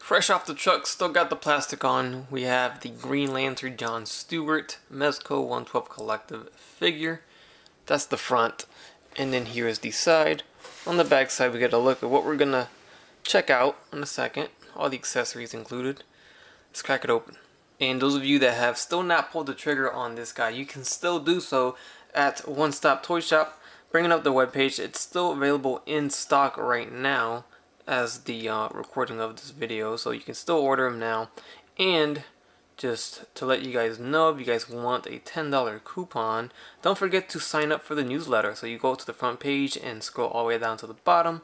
Fresh off the truck, still got the plastic on. We have the Green Lantern Jon Stewart Mezco 112 Collective figure. That's the front. And then here is the side. On the back side we get a look at what we're gonna check out in a second. All the accessories included. Let's crack it open. And those of you that have still not pulled the trigger on this guy, you can still do so at One Stop Toy Shop. Bringing up the webpage, it's still available in stock right now as the recording of this video, so you can still order them now. And just to let you guys know, if you guys want a $10 coupon, don't forget to sign up for the newsletter. So you go to the front page and scroll all the way down to the bottom,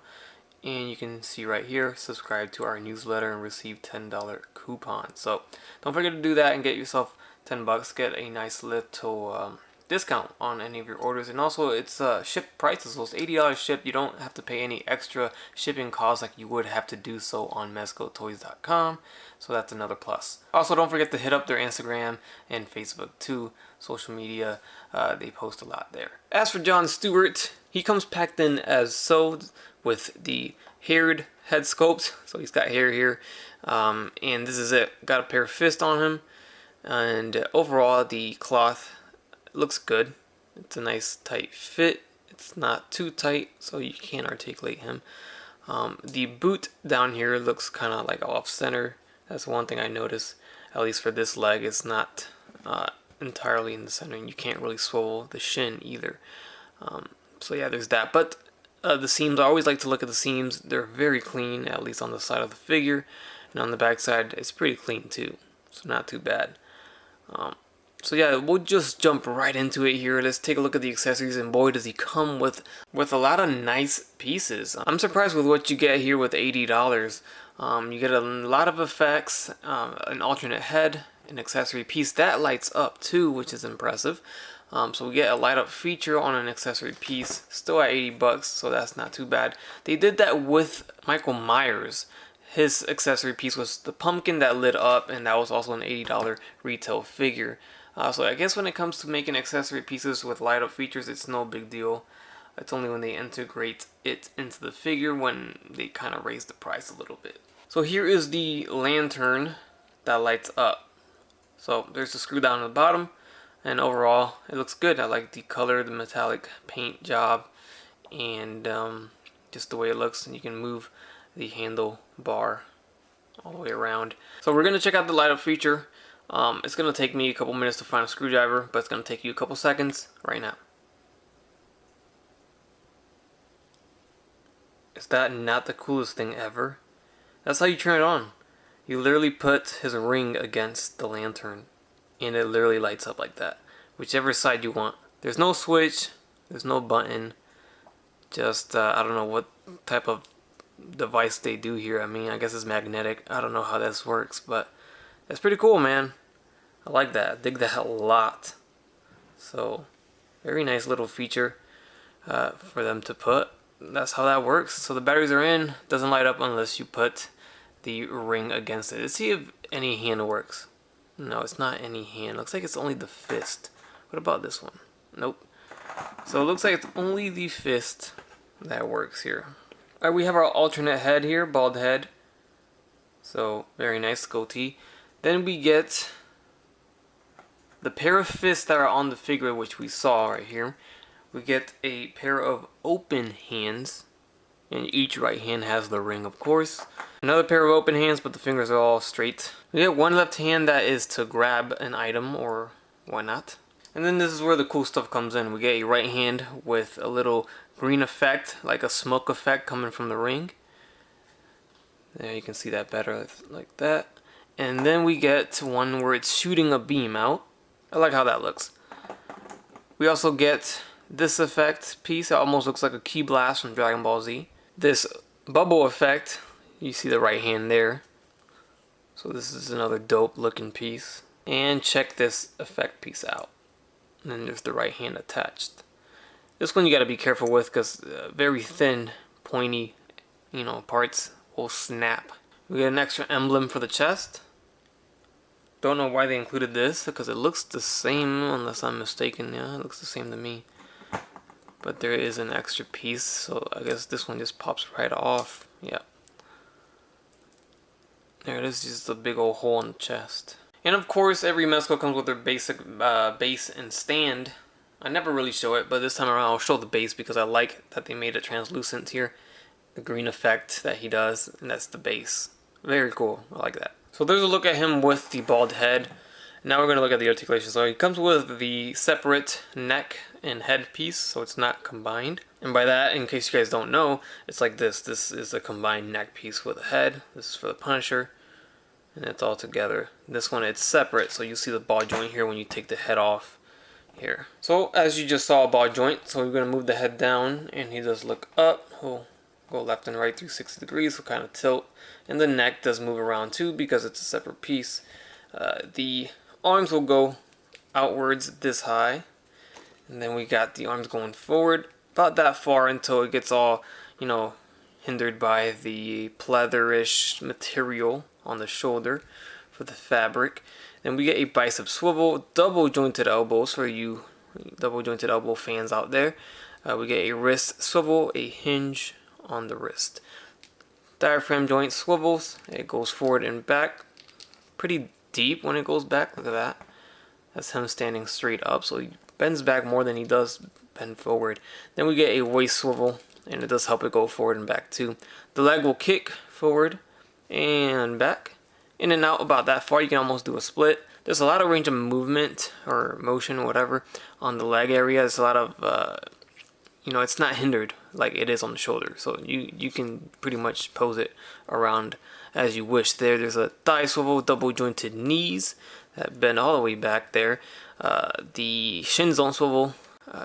and you can see right here, subscribe to our newsletter and receive $10 coupon. So don't forget to do that and get yourself 10 bucks, get a nice little discount on any of your orders. And also it's shipped prices, so it's $80 shipped. You don't have to pay any extra shipping costs like you would have to do so on mezcotoys.com, so that's another plus. Also, don't forget to hit up their Instagram and Facebook too. Social media, they post a lot there. As for Jon Stewart, he comes packed in as so, with the haired head sculpt, so he's got hair here, and this is it. Got a pair of fists on him, and overall the cloth looks good. It's a nice tight fit. It's not too tight, so you can articulate him. The boot down here looks kind of like off center. That's one thing I noticed, at least for this leg. It's not entirely in the center, and you can't really swivel the shin either. So yeah, there's that. But the seams, I always like to look at the seams. They're very clean, at least on the side of the figure, and on the back side it's pretty clean too, so not too bad. So yeah, we'll just jump right into it here. Let's take a look at the accessories, and boy does he come with a lot of nice pieces. I'm surprised with what you get here with $80. You get a lot of effects, an alternate head, an accessory piece that lights up too, which is impressive. So we get a light up feature on an accessory piece, still at 80 bucks, so that's not too bad. They did that with Michael Myers. His accessory piece was the pumpkin that lit up, and that was also an $80 retail figure. So I guess when it comes to making accessory pieces with light up features, it's no big deal. It's only when they integrate it into the figure when they kind of raise the price a little bit. So here is the lantern that lights up. So there's the screw down at the bottom, and overall it looks good. I like the color, the metallic paint job, and just the way it looks. And you can move the handle bar all the way around. So we're going to check out the light up feature. It's going to take me a couple minutes to find a screwdriver, but it's going to take you a couple seconds right now. Is that not the coolest thing ever? That's how you turn it on. You literally put his ring against the lantern, and it literally lights up like that, whichever side you want. There's no switch, there's no button, just I don't know what type of device they do here. I mean, I guess it's magnetic. I don't know how this works, but it's pretty cool, man. I like that. I dig that a lot. So very nice little feature for them to put. That's how that works. So the batteries are in. Doesn't light up unless you put the ring against it. Let's see if any hand works. No, it's not any hand. Looks like it's only the fist. What about this one? Nope. So it looks like it's only the fist that works here. Alright, we have our alternate head here, bald head. So very nice goatee. Then we get the pair of fists that are on the figure, which we saw right here. We get a pair of open hands, and each right hand has the ring, of course. Another pair of open hands, but the fingers are all straight. We get one left hand that is to grab an item, or why not. And then this is where the cool stuff comes in. We get a right hand with a little green effect, like a smoke effect coming from the ring. There, you can see that better, like that. And then we get one where it's shooting a beam out. I like how that looks. We also get this effect piece. It almost looks like a key blast from Dragon Ball Z. This bubble effect, you see the right hand there. So this is another dope looking piece. And check this effect piece out. And then there's the right hand attached. This one you gotta be careful with, because very thin, pointy, parts will snap. We get an extra emblem for the chest. Don't know why they included this, because it looks the same, unless I'm mistaken. Yeah, it looks the same to me. But there is an extra piece, so I guess this one just pops right off. Yeah. There it is, just a big old hole in the chest. And of course, every Mezco comes with their basic base and stand. I never really show it, but this time around I'll show the base because I like that they made it translucent here. The green effect that he does, and that's the base. Very cool, I like that. So there's a look at him with the bald head. Now we're going to look at the articulation. So he comes with the separate neck and head piece, so it's not combined. And by that, in case you guys don't know, it's like this. This is a combined neck piece with a head. This is for the Punisher. And it's all together. This one, it's separate, so you see the ball joint here when you take the head off here. So as you just saw, a ball joint, so we're going to move the head down, and he does look up. He'll go left and right 360 degrees, so kind of tilt. And the neck does move around too because it's a separate piece. The arms will go outwards this high, and then we got the arms going forward about that far until it gets all, you know, hindered by the pleatherish material on the shoulder for the fabric. Then we get a bicep swivel, double jointed elbows for you double jointed elbow fans out there. We get a wrist swivel, a hinge on the wrist. Diaphragm joint swivels, it goes forward and back. Pretty deep when it goes back, look at that. That's him standing straight up, so he bends back more than he does bend forward. Then we get a waist swivel, and it does help it go forward and back too. The leg will kick forward and back, in and out about that far. You can almost do a split. There's a lot of range of movement or motion or whatever on the leg area. There's a lot of you know, it's not hindered like it is on the shoulder, so you can pretty much pose it around as you wish. There's a thigh swivel, double jointed knees that bend all the way back there. The shins don't swivel.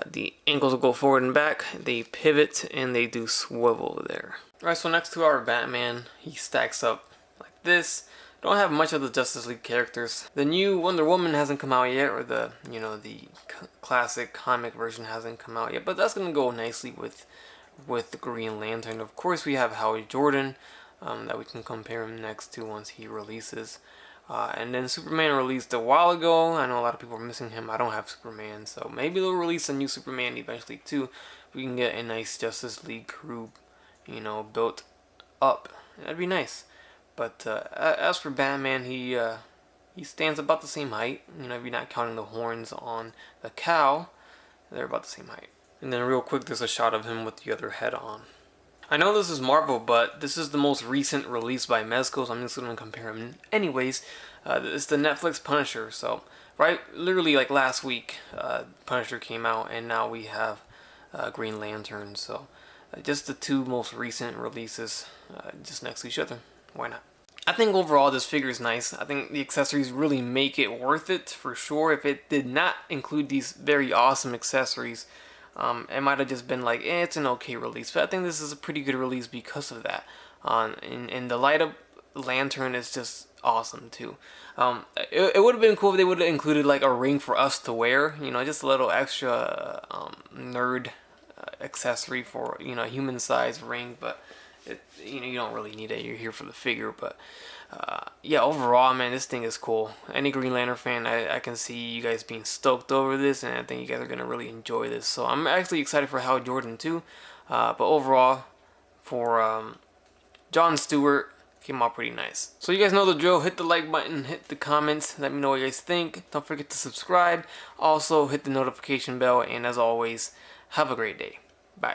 The ankles will go forward and back. They pivot and they do swivel there. Alright, so next to our Batman, he stacks up like this. Don't have much of the Justice League characters. The new Wonder Woman hasn't come out yet, or the, you know, the classic comic version hasn't come out yet, but that's gonna go nicely with the Green Lantern. Of course, we have Hal Jordan that we can compare him next to once he releases. And then Superman released a while ago. I know a lot of people are missing him. I don't have Superman, so maybe they'll release a new Superman eventually too. We can get a nice Justice League crew, you know, built up. That'd be nice. But as for Batman, he stands about the same height. You know, if you're not counting the horns on the cow, they're about the same height. And then real quick, there's a shot of him with the other head on. I know this is Marvel, but this is the most recent release by Mezco, so I'm just going to compare him anyways. It's the Netflix Punisher, so literally like last week, Punisher came out, and now we have Green Lantern, so just the two most recent releases just next to each other. Why not? I think overall this figure is nice. I think the accessories really make it worth it for sure. If it did not include these very awesome accessories, it might have just been like, it's an okay release. But I think this is a pretty good release because of that. And the light up lantern is just awesome too. It would have been cool if they would have included like a ring for us to wear. You know, just a little extra nerd accessory for, you know, a human size ring, but you know, you don't really need it. You're here for the figure. But yeah, overall, man, this thing is cool. Any Green Lantern fan, I can see you guys being stoked over this, and I think you guys are gonna really enjoy this. So I'm actually excited for Hal Jordan too. But overall, for Jon Stewart, came out pretty nice. So you guys know the drill. Hit the like button, hit the comments, let me know what you guys think. Don't forget to subscribe. Also hit the notification bell, and as always, have a great day. Bye.